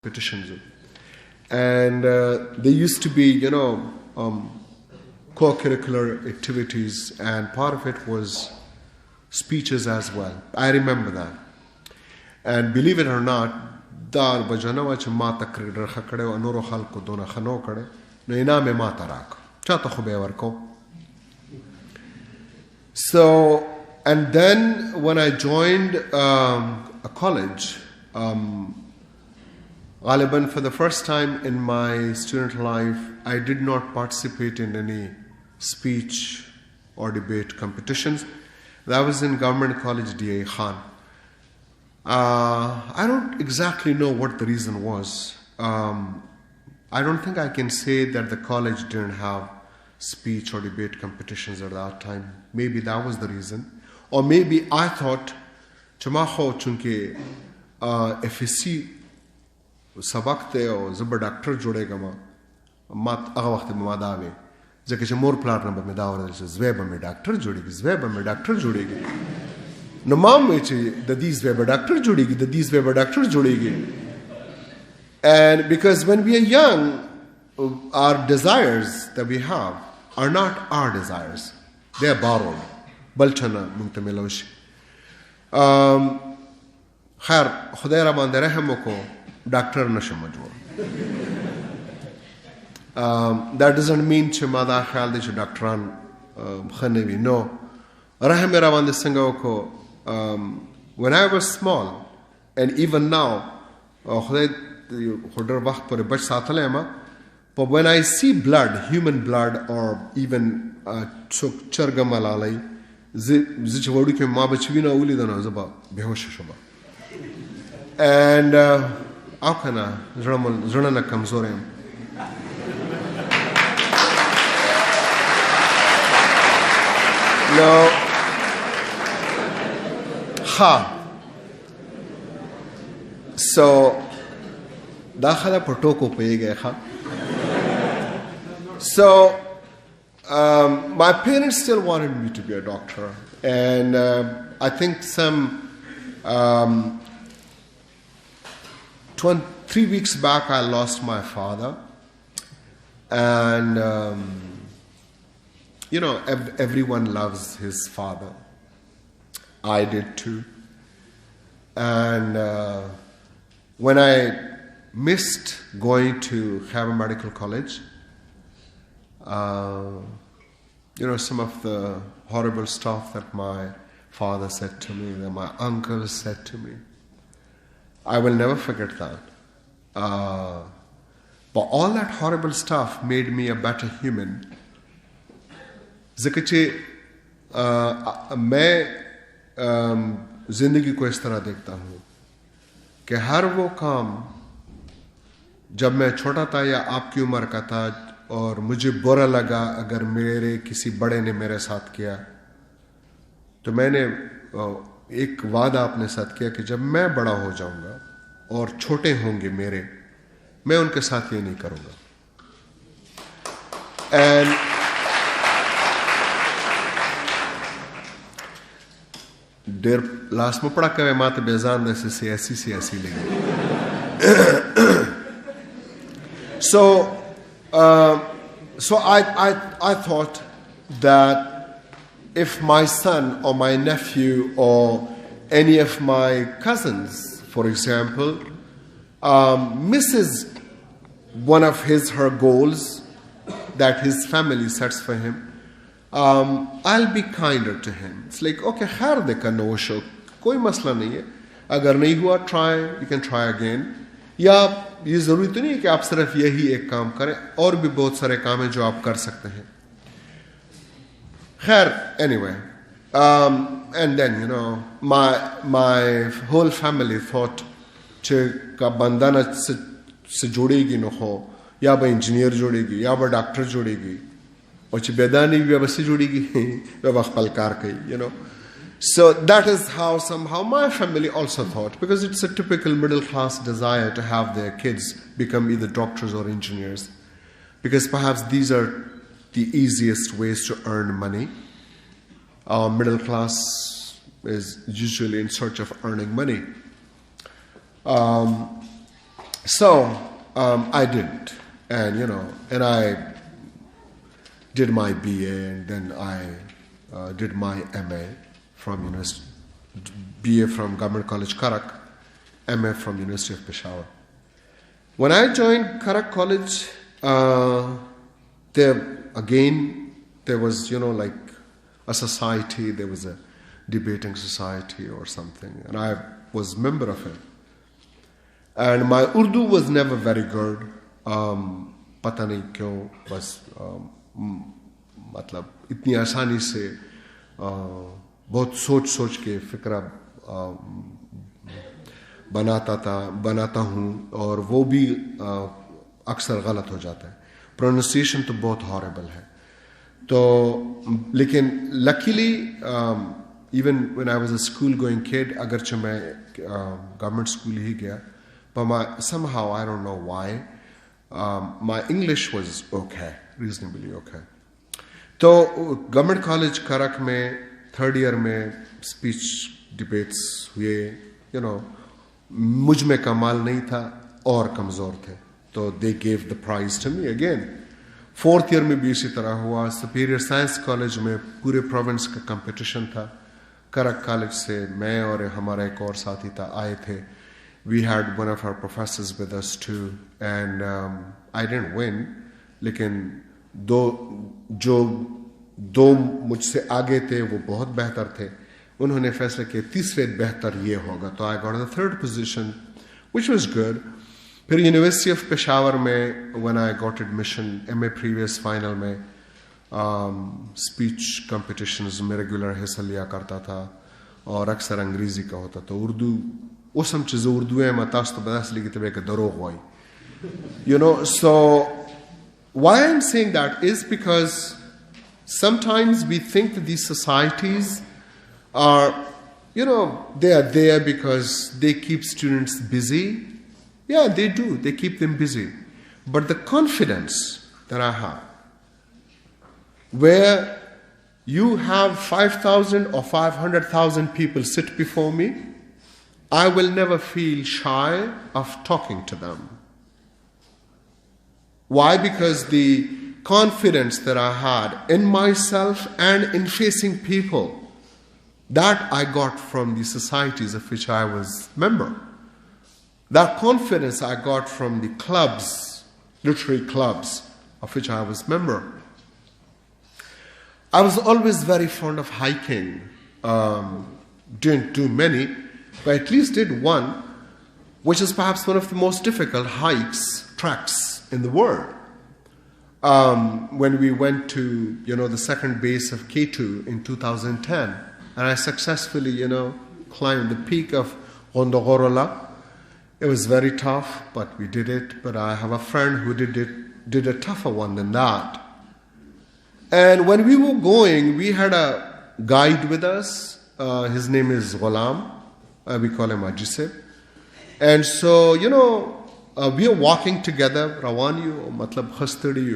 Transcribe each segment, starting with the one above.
competitions. And there used to be, co-curricular activities, and part of it was speeches as well. I remember that. And believe it or not, dar bajana wa ma takrir rakha kade wa nuru khalq dona khano kade no iname ma tarak chata khube warko. So, and then when I joined a college, Ghaliban, for the first time in my student life, I did not participate in any speech or debate competitions. That was in Government College D.A. Khan. I don't exactly know what the reason was. I don't think I can say that the college didn't have speech or debate competitions at that time. Maybe that was the reason. Or maybe I thought, Chamaho chunke FSC सबक थे और ज़बर doctor जुड़ेगा मात आगा वक्त में मादावे जैसे कि मोर प्लाट नंबर में दावर है ज़वेब में डॉक्टर जुड़ेगी नमाम में चे दीज़ ज़वेब डॉक्टर जुड़ेगी and because when we are young our desires that we have are not our desires, they are borrowed balchana मुंतमिलवश खैर खुदा रमान दे रहमो को Doctor Nashamajur. That doesn't mean Chimada Khaldish Doctran Hanevi. No. Rahamiravan the Sangoko. When I was small, and even now, but when I see blood, human blood, or even Chargamalalai, Zichwaduke Mabachvina Ulidana Zaba, Behoshaba. And Akana, Zranana Kamzorium. No. Ha. So, Dakhala Potoko Pegeha. So, my parents still wanted me to be a doctor. And I think some. 3 weeks back, I lost my father, and everyone loves his father. I did too. And when I missed going to Khyber Medical College, some of the horrible stuff that my father said to me, that my uncle said to me, I will never forget that. But all that horrible stuff made me a better human. Zikache, मैं जिंदगी को इस तरह देखता हूँ कि हर वो काम जब मैं छोटा था या आपकी उम्र का था और मुझे बुरा लगा अगर मेरे किसी बड़े ने मेरे साथ किया, तो मैंने एक वादा अपने साथ किया कि जब मैं बड़ा हो जाऊंगा और छोटे होंगे मेरे, मैं उनके साथ ये नहीं करूंगा. And देर लास्ट में पढ़ा कवे माते बेजान दे से ऐसी लगी. So I thought that if my son or my nephew or any of my cousins, for example, misses one of her goals that his family sets for him, I'll be kinder to him. It's like, okay, khair dekha no show, koi masla nahi hai. Agar nahi hua, try, you can try again. या ये जरूरी तो नहीं है कि आप सिर्फ यही एक काम करें, और भी बहुत सारे काम हैं जो आप कर सकते हैं. खैर, anyway, and then my whole family thought कि का बंदा से जुड़ेगी न हो, या वह इंजीनियर जुड़ेगी, या वह डॉक्टर जुड़ेगी, और ची बेदानी भी वैसे जुड़ेगी, वह खलकार कही, So that is how somehow my family also thought, because it's a typical middle class desire to have their kids become either doctors or engineers, because perhaps these are the easiest ways to earn money. Middle class is usually in search of earning money. So I didn't, and I did my BA, and then I did my MA from University, BA from Government College Khattak, MA from University of Peshawar. When I joined Khattak College, there was like a society. There was a debating society or something, and I was a member of it. And my Urdu was never very good. पता नहीं क्यों, बस मतलब इतनी आसानी से बहुत सोच के फिक्रा बनाता हूँ, और वो भी अक्सर गलत हो जाता है. प्रोनाउंसिएशन तो बहुत हॉरेबल है. तो लेकिन luckily even when I was a school going kid, अगरचे मैं गवर्नमेंट स्कूल ही गया, but somehow I don't know why my English was okay, reasonably okay. तो गवर्नमेंट कॉलेज खरक में थर्ड ईयर में स्पीच डिबेट्स हुए. मुझ में कमाल नहीं था और कमज़ोर थे, तो they gave the prize to me again. Fourth year में भी इसी तरह हुआ. सुपीरियर साइंस कॉलेज में पूरे प्रोविंस का कंपटीशन था. खरक कॉलेज से मैं और हमारा एक और साथी था आए थे. We had one of our professors with us too, and I didn't win. लेकिन दो मुझसे आगे थे, वो बहुत बेहतर थे. उन्होंने फैसला किया तीसरे बेहतर ये होगा, तो I got the third position, which was good. फिर यूनिवर्सिटी ऑफ पेशावर में when I got admission, MA previous final में स्पीच competitions में रेगुलर हिस्सा लिया करता था, और अक्सर अंग्रेजी का होता. तो उर्दू उसम चीज़ उर्दू है मतास तो बता सली कि तब एक दरोग हुई. So why I'm saying that is because sometimes we think that these societies are, they are there because they keep students busy. Yeah, they do. They keep them busy. But the confidence that I have, where you have 5,000 or 500,000 people sit before me, I will never feel shy of talking to them. Why? Because the confidence that I had in myself and in facing people, that I got from the societies of which I was member. That confidence I got from the clubs, literary clubs, of which I was member. I was always very fond of hiking. Didn't do many, but at least did one, which is perhaps one of the most difficult tracks in the world. When we went to, the second base of K2 in 2010, and I successfully, climbed the peak of Gondogorola. It was very tough, but we did it. But I have a friend who did a tougher one than that. And when we were going, we had a guide with us. His name is Ghulam. We call him Ajisib. And so, we are walking together. Rawani, matlab khastadi.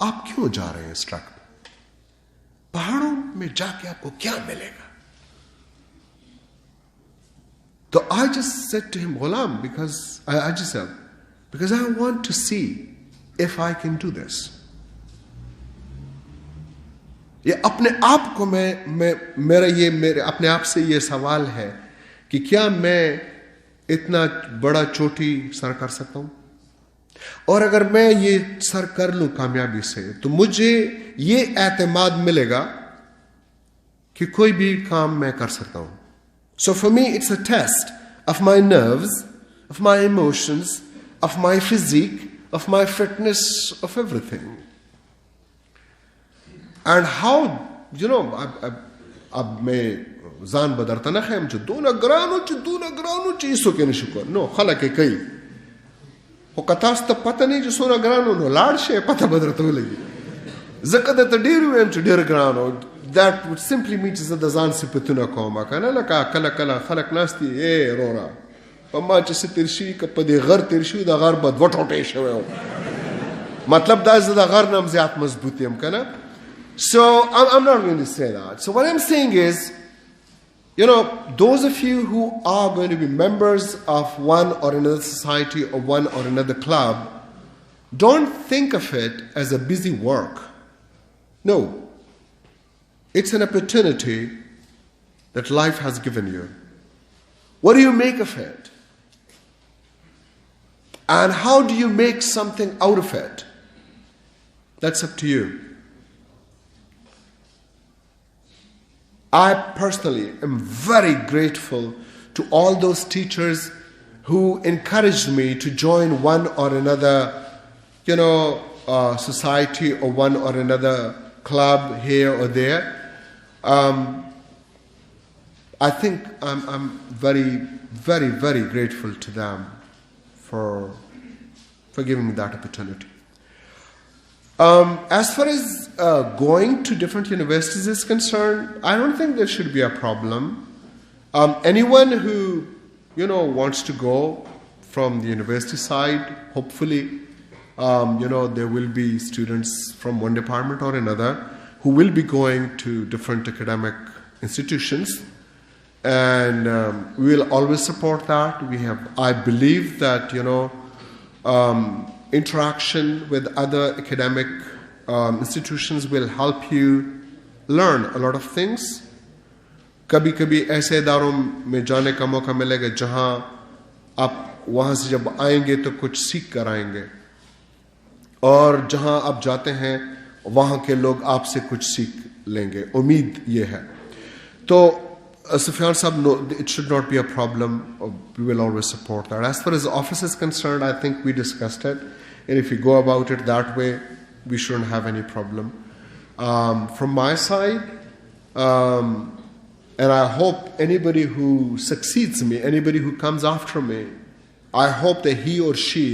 आप क्यों जा रहे हैं इस track पे? पहाड़ों में जाके आपको क्या मिलेगा? So I just said to him, Ghulam, because I want to see if I can do this. ये अपने आप को मेरे अपने आप से ये सवाल है कि क्या मैं इतना बड़ा चोटी सर कर सकता हूं? और अगर मैं ये सर कर लूं कामयाबी से, तो मुझे ये एतमाद मिलेगा कि कोई भी काम मैं कर सकता हूं. So for me, it's a test of my nerves, of my emotions, of my physique, of my fitness, of everything. And how, अब मैं जान बदरता ना खैम दूना ग्रानो चीज़ों के निशुकर नो खला के कई वो कतास तब पता नहीं जो सोना ग्रानो नो लाड़ शे पता बदरता हो लगी ज़कदर तो डेरू एम चु der ग्रानो. That would simply mean that the zan se petuna koma kana la ka kala khalak nasti rora amma che tirshi ka pade gar tirshi da gar bad watote shwe matlab da is da gar nam zyat mazbuti am kana. So I'm not going to say that. So what I'm saying is, those of you who are going to be members of one or another society or one or another club, don't think of it as a busy work. No. It's an opportunity that life has given you. What do you make of it? And how do you make something out of it? That's up to you. I personally am very grateful to all those teachers who encouraged me to join one or another, society or one or another club here or there. I think I'm very, very, very grateful to them for giving me that opportunity. As far as going to different universities is concerned, I don't think there should be a problem. Anyone who, wants to go from the university side, hopefully, there will be students from one department or another who will be going to different academic institutions. And we will always support that. I believe that, interaction with other academic institutions will help you learn a lot of things. کبھی کبھی ایسے اداروں میں جانے کا موقع ملے گا جہاں آپ وہاں سے جب آئیں گے تو کچھ سیکھ کر آئیں گے، اور جہاں آپ جاتے ہیں وہاں کے لوگ آپ سے کچھ سیکھ لیں گے، امید یہ ہے. تو Sufyan Sahab, no, it should not be a problem. We will always support that. As far as the office is concerned, I think we discussed it. And if you go about it that way, we shouldn't have any problem. From my side, and I hope anybody who succeeds me, anybody who comes after me, I hope that he or she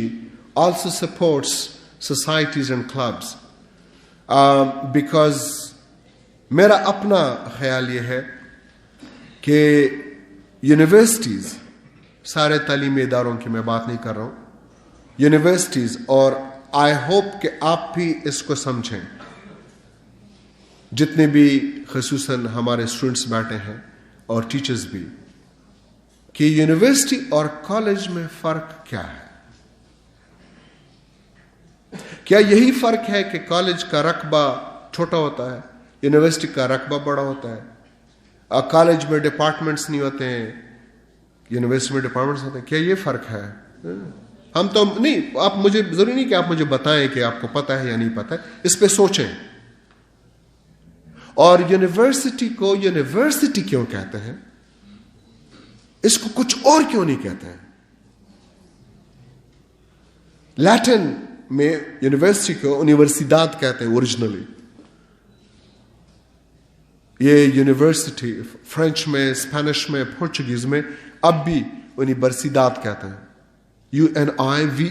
also supports societies and clubs. Because میرا اپنا خیال یہ ہے کہ universities, سارے تعلیمی اداروں کی میں بات نہیں کر رہا ہوں، یونیورسٹیز، اور آئی ہوپ کہ آپ بھی اس کو سمجھیں، جتنے بھی خصوصاً ہمارے اسٹوڈنٹس بیٹھے ہیں اور ٹیچرز بھی، کہ یونیورسٹی اور کالج میں فرق کیا ہے. کیا یہی فرق ہے کہ کالج کا رقبہ چھوٹا ہوتا ہے، یونیورسٹی کا رقبہ بڑا ہوتا ہے؟ کالج میں ڈپارٹمنٹس نہیں ہوتے ہیں، یونیورسٹی میں ڈپارٹمنٹس ہوتے ہیں. کیا یہ فرق ہے؟ ہم تو نہیں، آپ مجھے ضروری نہیں کہ آپ مجھے بتائیں کہ آپ کو پتہ ہے یا نہیں پتہ ہے، اس پہ سوچیں. اور یونیورسٹی کو یونیورسٹی کیوں کہتے ہیں؟ اس کو کچھ اور کیوں نہیں کہتے ہیں؟ لیٹن میں یونیورسٹی کو یونیورسیداد کہتے ہیں اوریجنلی. یہ یونیورسٹی فرینچ میں، اسپینش میں، پورچوگیز میں اب بھی یونیورسیداد کہتے ہیں. UNIVERSIDADE،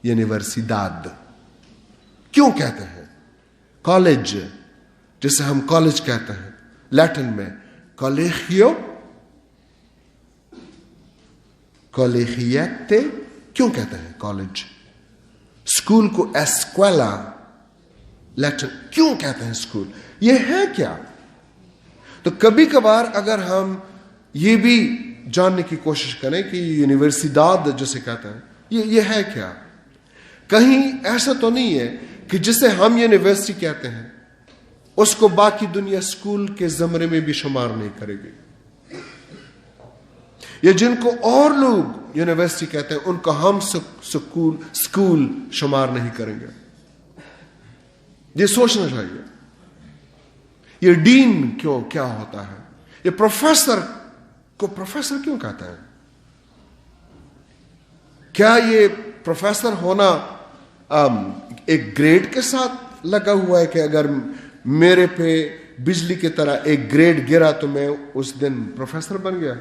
یونیورسیداد. کیوں کہتے ہیں؟ کالج، جسے ہم کالج کہتے ہیں لیٹن میں کالیجیو، کالیجیتے. کیوں کہتے ہیں کالج؟ اسکول کو اسکولا، لیٹن کیوں کہتے ہیں اسکول؟ یہ ہے کیا؟ تو کبھی کبھار اگر ہم یہ بھی جاننے کی کوشش کریں کہ یونیورسیداد جسے کہتے ہیں یہ ہے کیا؟ کہیں ایسا تو نہیں ہے کہ جسے ہم یونیورسٹی کہتے ہیں اس کو باقی دنیا اسکول کے زمرے میں بھی شمار نہیں کرے گی، یا جن کو اور لوگ یونیورسٹی کہتے ہیں ان کو ہم اسکول شمار نہیں کریں گے. یہ سوچنا چاہیے. یہ ڈین کیا ہوتا ہے؟ یہ پروفیسر کو پروفیسر کیوں کہتا ہے؟ کیا یہ پروفیسر ہونا ایک گریڈ کے ساتھ لگا ہوا ہے کہ اگر میرے پہ بجلی کی طرح ایک گریڈ گرا تو میں اس دن پروفیسر بن گیا؟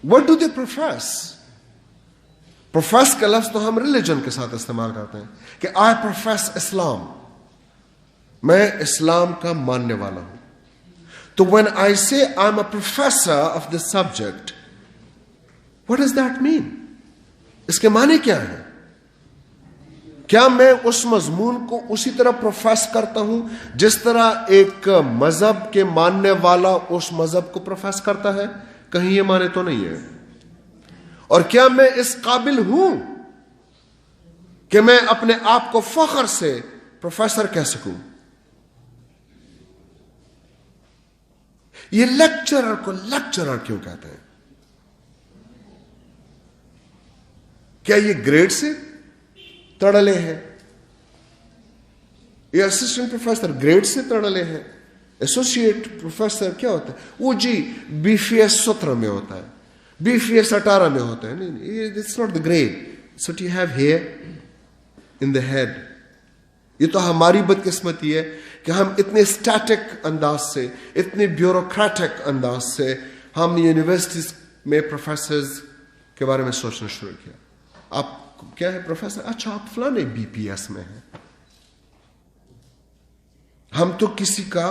What do they profess? پروفیس کا لفظ تو ہم ریلیجن کے ساتھ استعمال کرتے ہیں کہ I profess اسلام، میں اسلام کا ماننے والا ہوں. تو when I say I'm a professor of the subject, what does that mean? اس کے معنی کیا ہے؟ کیا میں اس مضمون کو اسی طرح پروفیس کرتا ہوں جس طرح ایک مذہب کے ماننے والا اس مذہب کو پروفیس کرتا ہے؟ کہیں یہ مانے تو نہیں ہے. اور کیا میں اس قابل ہوں کہ میں اپنے آپ کو فخر سے پروفیسر کہہ سکوں؟ یہ لیکچرر کو لیکچرر کیوں کہتے ہیں؟ کیا یہ گریڈ سے تڑلے ہیں؟ یہ اسسٹنٹ پروفیسر گریڈ سے تڑلے ہیں؟ ایسوسیٹ پروفیسر کیا ہوتا ہے؟ وہ جی BPS 17 میں ہوتا ہے, BPS 18 میں ہوتا ہے. نہیں, it's not the grade, it's what you have here in the head. یہ تو ہماری بدقسمتی ہے کہ ہم اتنے اسٹیٹک انداز سے, اتنے بیوروکریٹک انداز سے ہم یونیورسٹیز میں پروفیسرز کے بارے میں سوچنا شروع کیا. آپ کیا ہے پروفیسر؟ اچھا آپ فلانے BPS میں ہیں. ہم تو کسی کا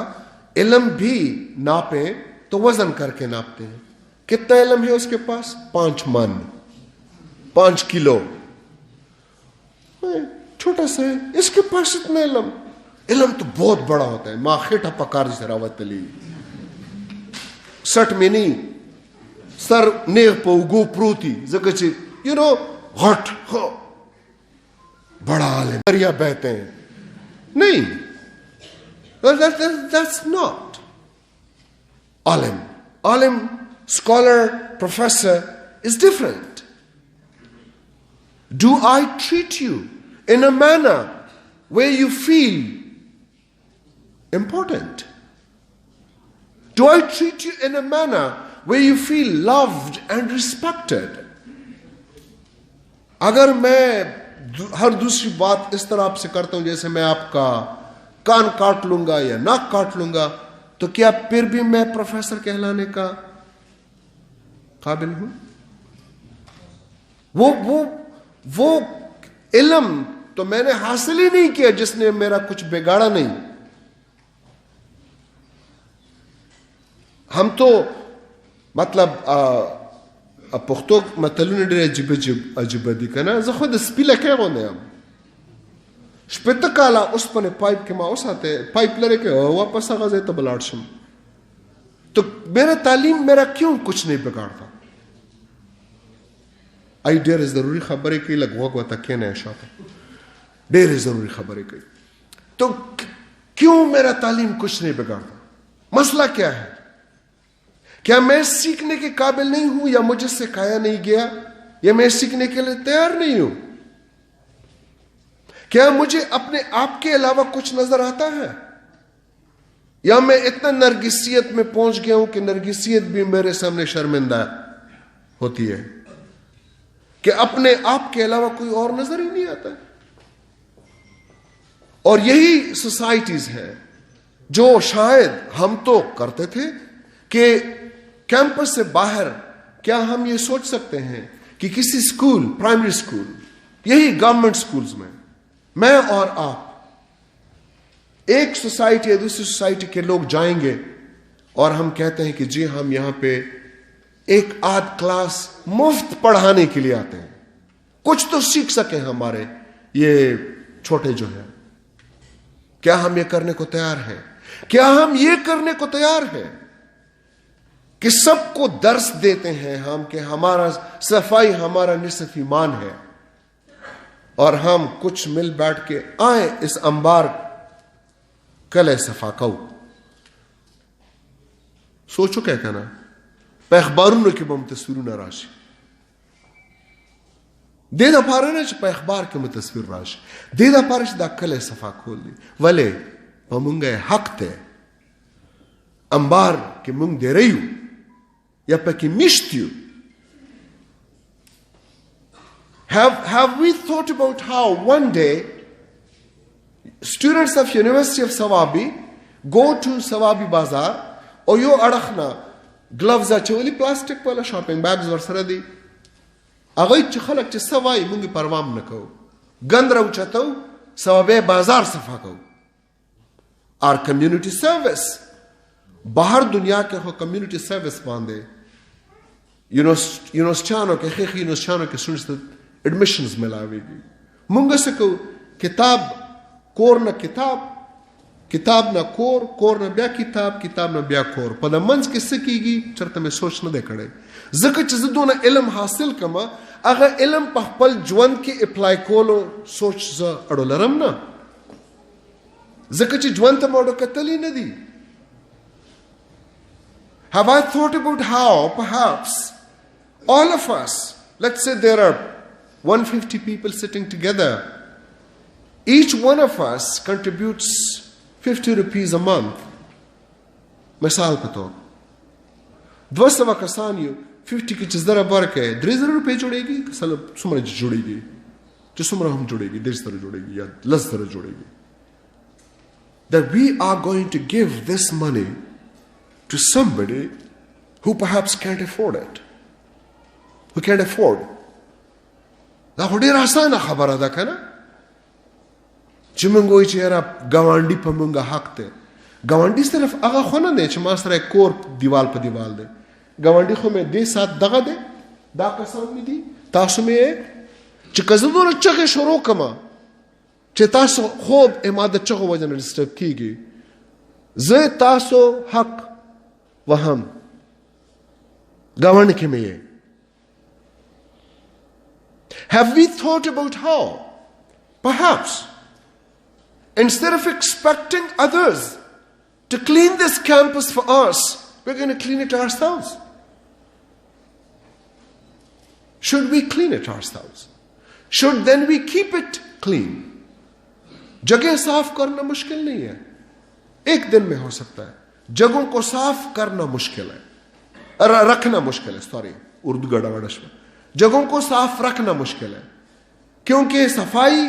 علم بھی ناپیں تو وزن کر کے ناپتے ہیں. کتنا علم ہے اس کے پاس؟ 5 من, 5 کلو. چھوٹا سا ہے, اس کے پاس اتنا علم. علم تو بہت بڑا ہوتا ہے. ماں خیٹا پکار جسے راوت تلی سٹ میں نہیں سر نیغ پو گو پروتی زکچی یو نو غٹ ہو بڑا عالم دریا بہتے ہیں. نہیں, that's not Alam. Alam, scholar, professor is different. Do I treat you in a manner where you feel important? Do I treat you in a manner where you feel loved and respected? اگر میں ہر دوسری بات اس طرح آپ سے کرتا ہوں جیسے میں آپ کا کان کاٹ لوں گا یا ناک کاٹ لوں گا, تو کیا پھر بھی میں پروفیسر کہلانے کا قابل ہوں؟ وہ علم تو میں نے حاصل ہی نہیں کیا جس نے میرا کچھ بگاڑا نہیں. ہم تو مطلب پختو متلونه ډېر عجیبه دي که نه. زه خو د سپي لکۍ غوندې یم. 8 کاله اوسپنې پایپ کې ما وساتې, پایپ لرې کې واپس هغه ځای ته به لاړ شم. تو میرا تعلیم میرا کیوں کچھ نہیں بگاڑتا؟ ای ډېرې ضروري خبرې کوي, لږ غوږ ورته کښېنئ شاته, ډېرې ضروري خبرې کوي. تو کیوں میرا تعلیم کچھ نہیں بگاڑتا؟ مسئلہ کیا ہے؟ کیا میں سیکھنے کے قابل نہیں ہوں, یا مجھے سکھایا نہیں گیا, یا میں سیکھنے کے لیے تیار نہیں ہوں؟ کیا مجھے اپنے آپ کے علاوہ کچھ نظر آتا ہے, یا میں اتنا نرگسیت میں پہنچ گیا ہوں کہ نرگسیت بھی میرے سامنے شرمندہ ہوتی ہے کہ اپنے آپ کے علاوہ کوئی اور نظر ہی نہیں آتا؟ اور یہی سوسائٹیز ہیں جو شاید ہم تو کرتے تھے کہ کیمپس سے باہر کیا ہم یہ سوچ سکتے ہیں کہ کسی اسکول, پرائمری اسکول, یہی گورنمنٹ اسکولز میں اور آپ ایک سوسائٹی یا دوسری سوسائٹی کے لوگ جائیں گے اور ہم کہتے ہیں کہ جی ہم یہاں پہ ایک آدھ کلاس مفت پڑھانے کے لیے آتے ہیں, کچھ تو سیکھ سکیں ہمارے یہ چھوٹے جو ہیں. کیا ہم یہ کرنے کو تیار ہیں؟ کیا ہم یہ کرنے کو تیار ہیں کہ سب کو درس دیتے ہیں ہم کہ ہمارا صفائی ہمارا نصف ایمان ہے, اور ہم کچھ مل بیٹھ کے آئیں اس انبار کلے صفا کو سوچو کیا کہنا پہ اخباروں کی بم تصویروں نہ راشی دے دا پارا نا پہ اخبار کے میں تصویر راشی دے دا پارا دا کلے صفا کھول دی ولے پمونگے حق تے انبار کے منگ دے رہی ہوں یا پہ کی مشتیو. Have we thought about how one day students of University of Swabi go to Swabi Bazaar or yo adakhna gloves acholi plastic wala shopping bags war sara di agay ch khalak ch sawai mungi parwam nakau gandra uchatau Swabi Bazaar safa kau. Our community service bahar dunya ke ho community service bande یونیورسٹیانوں کے خیخی یونیورسٹیانوں کے سنسد admissions ملاوے گی منگا سکو کتاب کور نه کتاب، کتاب نه کور، کور نه بیا کتاب، کتاب نه بیا کور. په د منځ کې څه کېږي چېرته مې سوچ نه دی کړی. ځکه چې زه دونه علم حاصل کړم، هغه علم په خپل ژوند کې اپلای کولو سوچ زه اړو لرم نه، ځکه چې ژوند ته مې اړو کتلی نه دي. Have I thought about how perhaps all of us, let's say there are 150 people sitting together, each one of us contributes 50 rupees a month. مثال په طور 200 کسان یو 50 کې چې زره برکه 3,000 روپۍ جوړېږي، څومره جوړېږي چې څومره هم جوړېږي 1,000 جوړېږي یا 10,000 جوړېږي. That we are going to give this money to somebody who perhaps can't afford it, who can't afford. دا خو ډېره اسانه خبره ده که نه چې موږ وایو چې یاره ګاونډي په موږ حق دی. ګاونډي صرف هغه خو نه دی چې ما سره کور دیوال په دیوال دی. ګاونډي خو مې دې سات دغه دی، دا کسان مې دي، تاسو مې چې که زه دونه چغې شروع کړم چې تاسو خوب ما د چغو وجه نه ډسټرب کېږي، زه تاسو حق وهم گاونڈ کے میں. Have we thought about how perhaps instead of expecting others to clean this campus for us, we're going to clean it ourselves? Should we clean it ourselves? Should then we keep it clean? جگہ صاف کرنا مشکل نہیں ہے، ایک دن میں ہو سکتا ہے. جگہوں کو صاف کرنا مشکل ہے، رکھنا مشکل ہے. سوری اردو گڑا گڑا شو. جگہوں کو صاف رکھنا مشکل ہے کیونکہ صفائی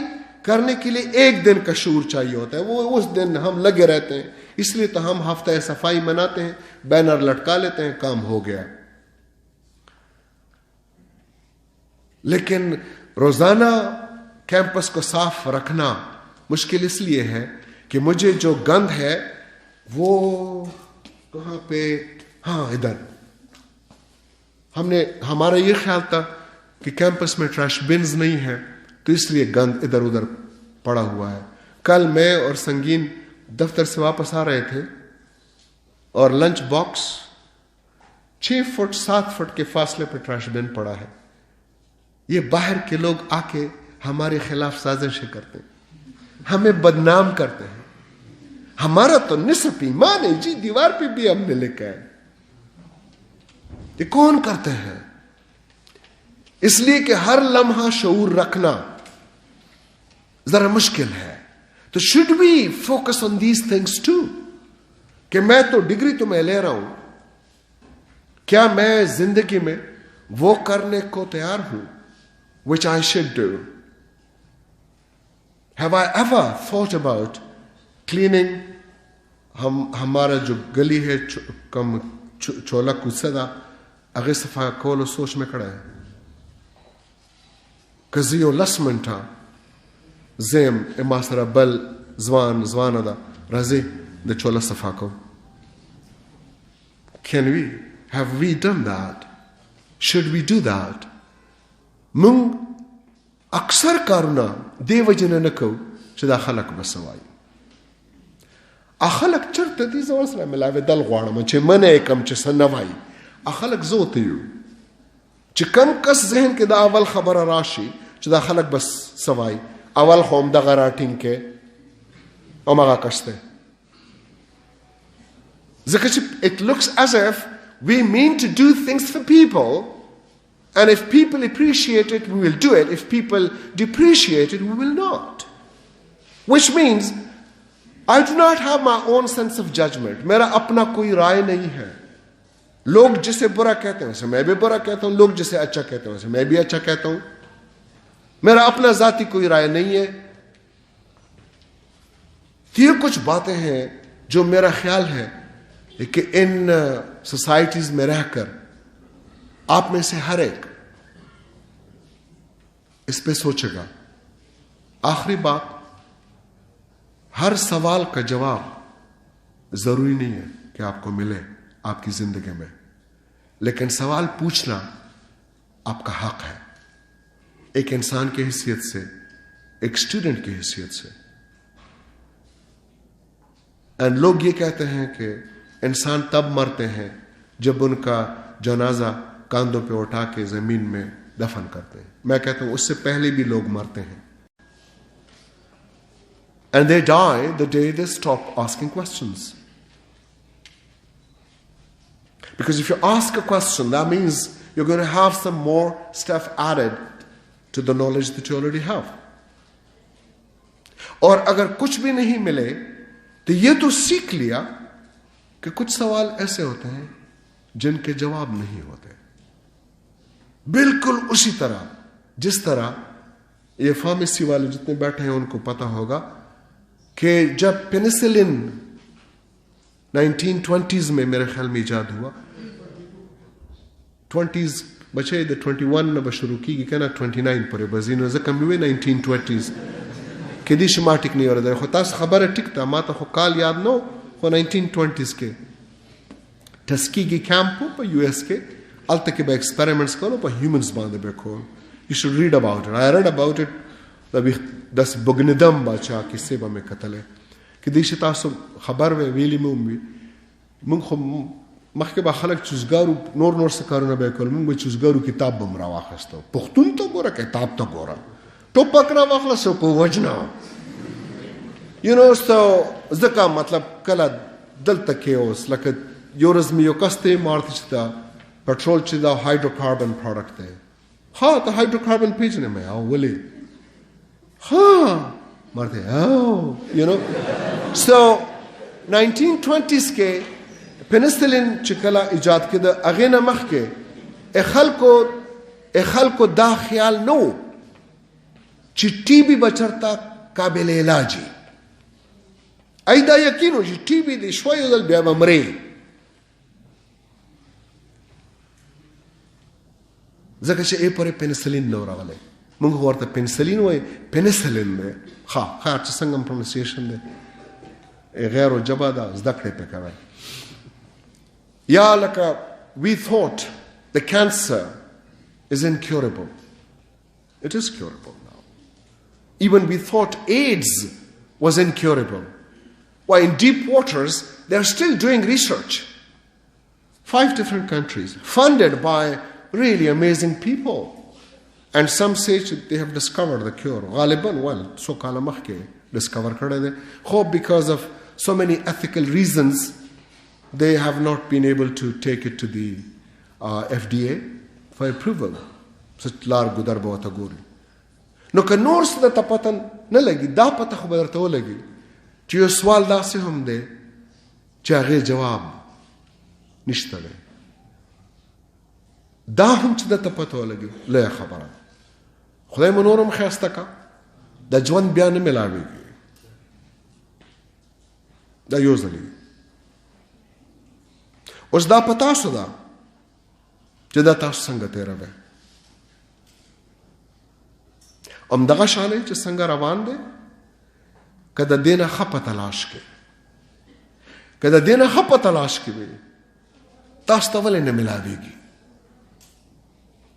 کرنے کے لیے ایک دن کا شعور چاہیے ہوتا ہے. وہ اس دن ہم لگے رہتے ہیں، اس لیے تو ہم ہفتہ صفائی مناتے ہیں، بینر لٹکا لیتے ہیں، کام ہو گیا. لیکن روزانہ کیمپس کو صاف رکھنا مشکل اس لیے ہے کہ مجھے جو گند ہے وہ کہاں پہ، ہاں ادھر ہمارا یہ خیال تھا کہ کیمپس میں ٹریش بنز نہیں ہے تو اس لیے گند ادھر ادھر پڑا ہوا ہے. کل میں اور سنگین دفتر سے واپس آ رہے تھے اور لنچ باکس 6 فٹ 7 فٹ کے فاصلے پہ ٹریش بن پڑا ہے. یہ باہر کے لوگ آ کے ہمارے خلاف سازشیں کرتے ہیں، ہمیں بدنام کرتے ہیں. ہمارا تو نصف ایمان ہے جی، دیوار پہ بھی ہم نے لکھا ہے. یہ کون کرتے ہیں؟ اس لیے کہ ہر لمحہ شعور رکھنا ذرا مشکل ہے. تو should we focus on these things too؟ کہ میں تو ڈگری تو میں لے رہا ہوں، کیا میں زندگی میں وہ کرنے کو تیار ہوں which I should do؟ Have I ever thought about cleaning ہمارا جو گلی ہے کم چولا کسدا اگر صفا کولو سوچ میں کڑا ہے کزیو لسمنٹا زیم اما سرا بل زوان دا رازی دا چولا صفا کو. Have we done that? Should we do that? من اکثر کارنا دی وجہ نکو چې دا خلق بسوائی. اخلق چرته دي زور سره ملاوي دل غواړم چې منه کم چې سنوي. اخلق زوته یو چې کم کس ذهن کې دا اول خبره راشي چې دا خلق بس سوائی اول خوم د غراټین کې او ماغه کشته. ځکه چې it looks as if we mean to do things for people, and if people appreciate it we will do it, if people depreciate it we will not, which means I do not have my own sense of judgment. میرا اپنا کوئی رائے نہیں ہے. لوگ جسے برا کہتے ہیں اسے میں بھی برا کہتا ہوں، لوگ جسے اچھا کہتے ہیں اسے میں بھی اچھا کہتا ہوں. میرا اپنا ذاتی کوئی رائے نہیں ہے. یہ کچھ باتیں ہیں جو میرا خیال ہے کہ ان سوسائٹیز میں رہ کر آپ میں سے ہر ایک اس پہ سوچے گا. آخری بات، ہر سوال کا جواب ضروری نہیں ہے کہ آپ کو ملے آپ کی زندگی میں، لیکن سوال پوچھنا آپ کا حق ہے. ایک انسان کی حیثیت سے एक स्टूडेंट की हैसियत से। एंड लोग ये कहते हैं कि इंसान तब मरते हैं जब उनका जनाजा कांधों पे उठा के जमीन में दफन करते हैं। मैं कहता हूं उससे पहले भी लोग मरते हैं। And they die the day they stop asking questions. Because if you ask a question, that means you're going to have some more stuff added to the knowledge that you already have. और अगर कुछ भी नहीं मिले तो ये तो सीख लिया कि कुछ सवाल ऐसे होते हैं जिनके जवाब नहीं होते। बिल्कुल उसी तरह जिस तरह ये फार्मेसी वाले जितने बैठे हैं उनको पता होगा कि जब पेनिसिलिन 1920s में मेरे ख्याल में इजाद हुआ, 20s बचे द 21 न शुरू की कहना 29 पर बजीन जकम हुए 1920s के दी शमाटिक नहीं हो रहा है। तास खबर है टिकता माता खो काल याद नो खो 1920s के टस्कीगी कैंप पर यूएस के अल तक के एक्सपेरिमेंट्स करो पर ह्यूमंस बांधे बेखो। You should read about it. I read about it. Das Bugnidam bacha किस्से में कतल है कि दिशा तासो खबर वे वेली में उम्मी मुंग खो मख्के बाखलक चुज़गारू नोर से कारों ने बेकोल मुंग बे चुज़गारू किताब बमरा वाखस्ता पुख्तून तो गोरा किताब तो गोरा तो पकड़ा वाखला सो को वजना so ज़का मतलब कला दल तक के ओस लक योरज़ में यो कस्ते मारती चिता पेट्रोल चिता हाइड्रोकार्बन प्रोडक्ट है। हाँ तो हाइड्रोकार्बन भेजने में आओ बोले हाँ मरते आओ so 1920s के पेनिसिलिन चिकला इजाद के द अगेना मख के एखल को दा ख्याल नो चिट्टी भी बचरता काबिल इलाजी ऐदा यकीनो चिट्टी भी दे शोय दल बिया मरे ज़का शे ए पर पेनिसिलिन नो रावले मुंग होरता पेनिसिलिन वे पेनिसिलिन में खार संगम प्रोनाउंसिएशन में غير जबादा ज़दकड़े पे करें या लका we thought the cancer is incurable. It is curable now. Even we thought AIDS was incurable. Why in deep waters they are still doing research. 5 different countries funded by really amazing people. And some say they have discovered the cure. Ghaliban, well, so kala mahke discover kade de. Hope because of so many ethical reasons, they have not been able to take it to the FDA for approval. Such lar gudar bahut aguri. No ka nor se da tapatan na lagi da pata khabar to lagi. Che yo swal da se hum de chaghe jawab nishta le. Da hum che da tapato lagi la khabara. خدای منورم خسته کا د ژوند بیا نه ملاويږي دا you ځل اوس دا پتا شو دا چې دا تاسو څنګه تیروي دغه شانې چې څنګه روان دي کله دینه خپه تلاش کې کله دینه خپه تلاش کې وي تاسو ته ولې نه ملاويږي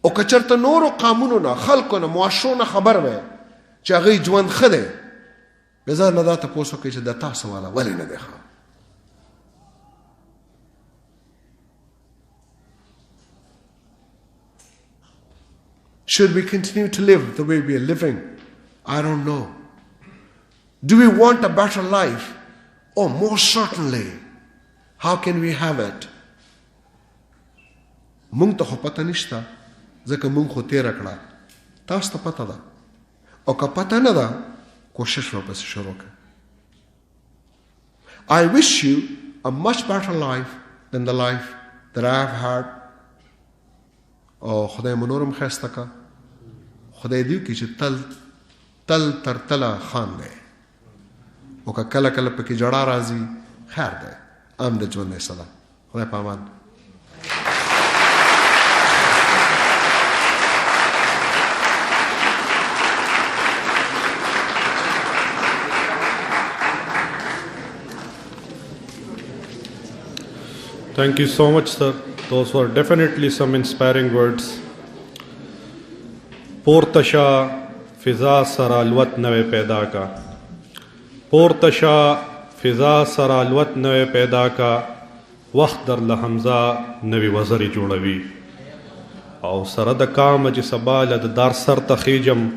او کچرته نورو قانونونو خلقونه معاشرونه خبر وي چې هغه ژوند خده بزار نه دا تاسو کې چې د تاسو والا ولې نه دی ښه Should we continue to live the way we are living? I don't know. Do we want a better life? Oh, most certainly. How can we have it? مونږ ته پته نشته ځکه مونږ خو تیر کړه تاسو ته پته ده او که پته نه ده کوشش ورپسې شروع کړه I wish you a much better life than the life that I have had. او خدای منورم خسته کا خدای دیو کی چې تل تر تله خان دی او که کله کله پکې جړه راځي خیر دی ام د ژوند حصه ده خدای په امان Thank you so much, sir. Those were definitely some inspiring words. Portasha فضا سره الوت نوې پیدا کا پورته شه فضا سره الوت نوې پیدا کا وخت در له حمزه نوې وزرې جوړوي او سره د کام چې سبا له د دار سر ته خیجم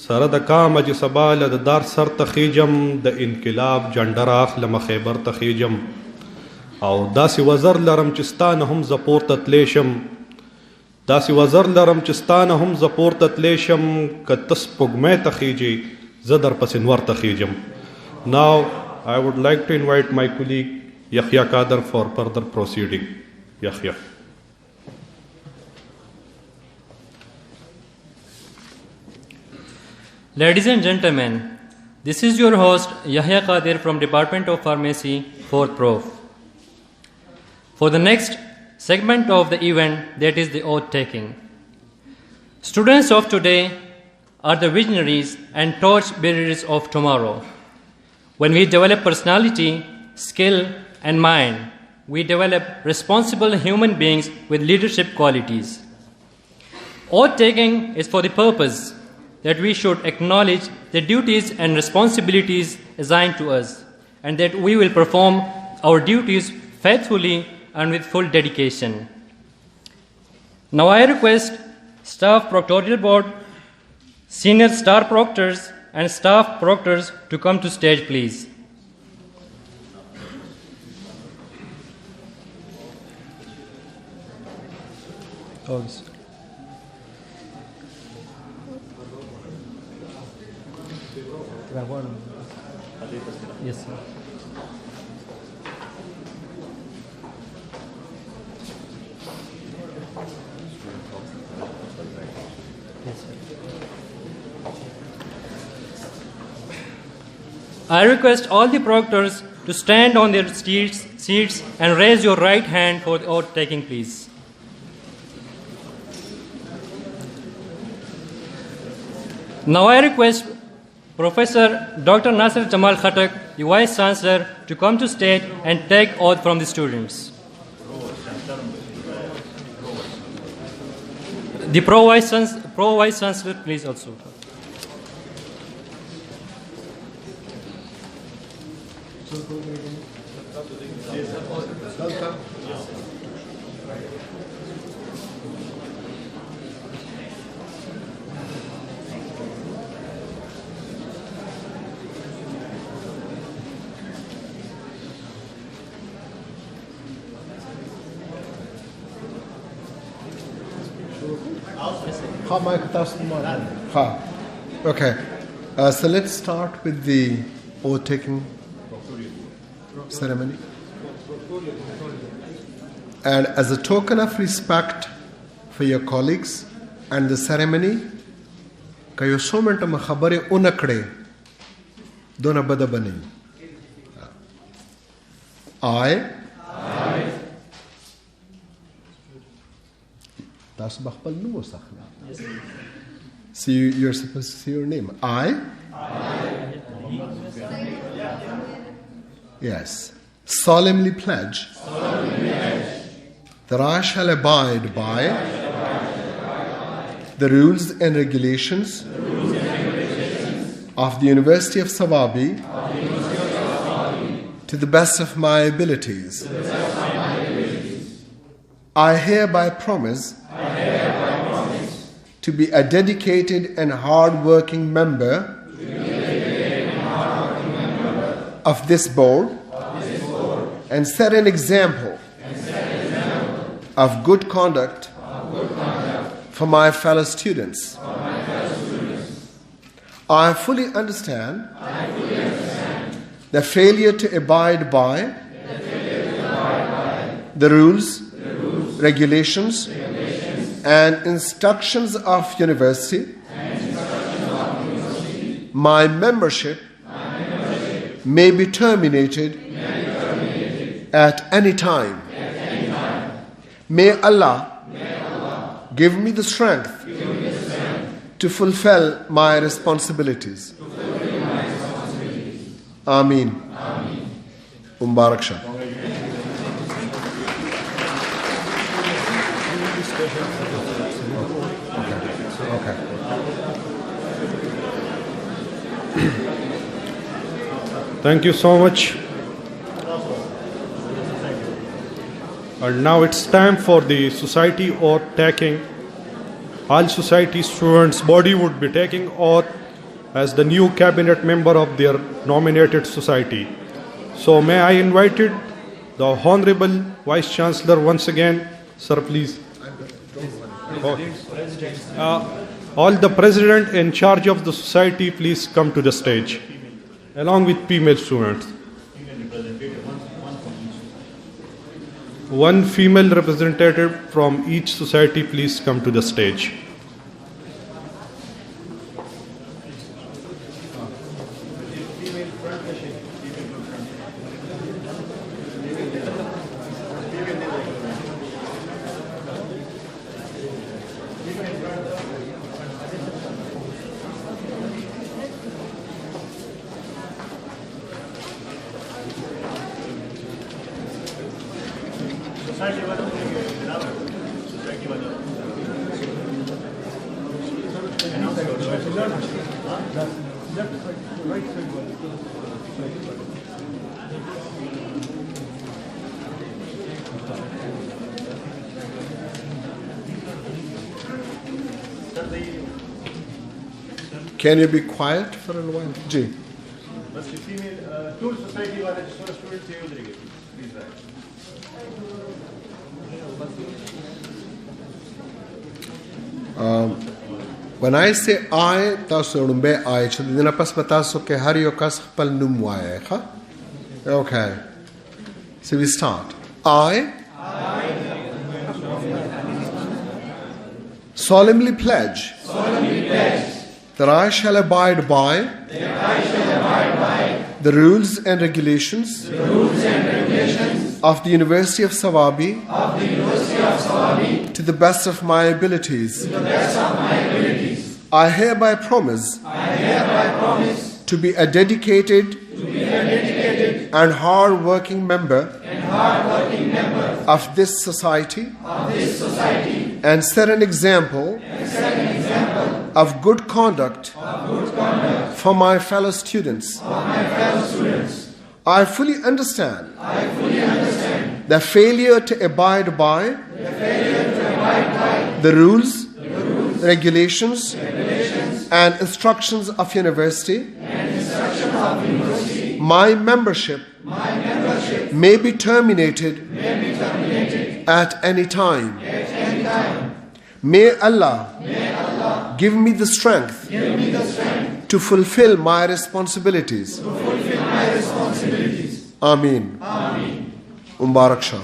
سره د کام چې سبا له د دار سر ته خیجم د انقلاب جنډر اخلم خیبر ته خیجم او داسې وزر لرم چې ستانه هم زه پورته تلی شم داسې وزر لرم چې ستانه هم زه پورته تلی شم که ته سپوږمۍ ته خیجې زه در پسې نور ته خیجم. Now I would like to invite my colleague Yahya Kader for further proceeding. Yahya. Ladies and gentlemen, this is your host Yahya Kader from Department of Pharmacy, 4th Prof. For the next segment of the event, that is the oath taking. Students of today are the visionaries and torch bearers of tomorrow. When we develop personality, skill, and mind, we develop responsible human beings with leadership qualities. Oath taking is for the purpose that we should acknowledge the duties and responsibilities assigned to us, and that we will perform our duties faithfully and with full dedication. Now I request Staff Proctorial Board, Senior Star Proctors, and Staff Proctors to come to stage, please. Yes, sir. I request all the proctors to stand on their seats and raise your right hand for the oath taking, please. Now I request Professor Dr. Nasir Jamal Khattak, the Vice Chancellor, to come to stage and take oath from the students. The Pro-Vice Chancellor, please also. Okay, so let's start with the oath taking ceremony. And as a token of respect for your colleagues and the ceremony, ka yo so minute ma khabare unakde dona bada bani. I So you're supposed to say your name. I yes, solemnly pledge that I shall abide by the rules and regulations of the University of Swabi to the best of my abilities. I hereby promise to be a dedicated and hard-working member of this board and set an example of good conduct for my fellow students. I fully understand the failure to abide by the rules, regulations, and instructions of university. My membership may be terminated at any time. May Allah give me the strength to fulfill my responsibilities. Ameen. Mubarak Shah. Okay. Thank you so much. And now it's time for the society oath taking. All society students body would be taking oath as the new cabinet member of their nominated society. So may I invite the Honorable Vice Chancellor once again. Sir, please. All the president in charge of the society, please come to the stage, along with female students. One female representative from each society, please come to the stage. Can you be quiet for a while? Ji. When I say I, taso rumbe I, chudina pas bataso ke har yo kas khpal num waye, ha? Okay. So we start. I solemnly pledge that I shall abide by the rules and regulations of the University of Swabi to the best of my abilities. I hereby promise to be a dedicated and hard-working member of this society and set an example of good conduct for my fellow students. I fully understand the failure to abide by the rules, regulations, and instructions of university. My membership may be terminated at any time. May Allah give me the strength to fulfill my responsibilities. Ameen. Mubarak Shah.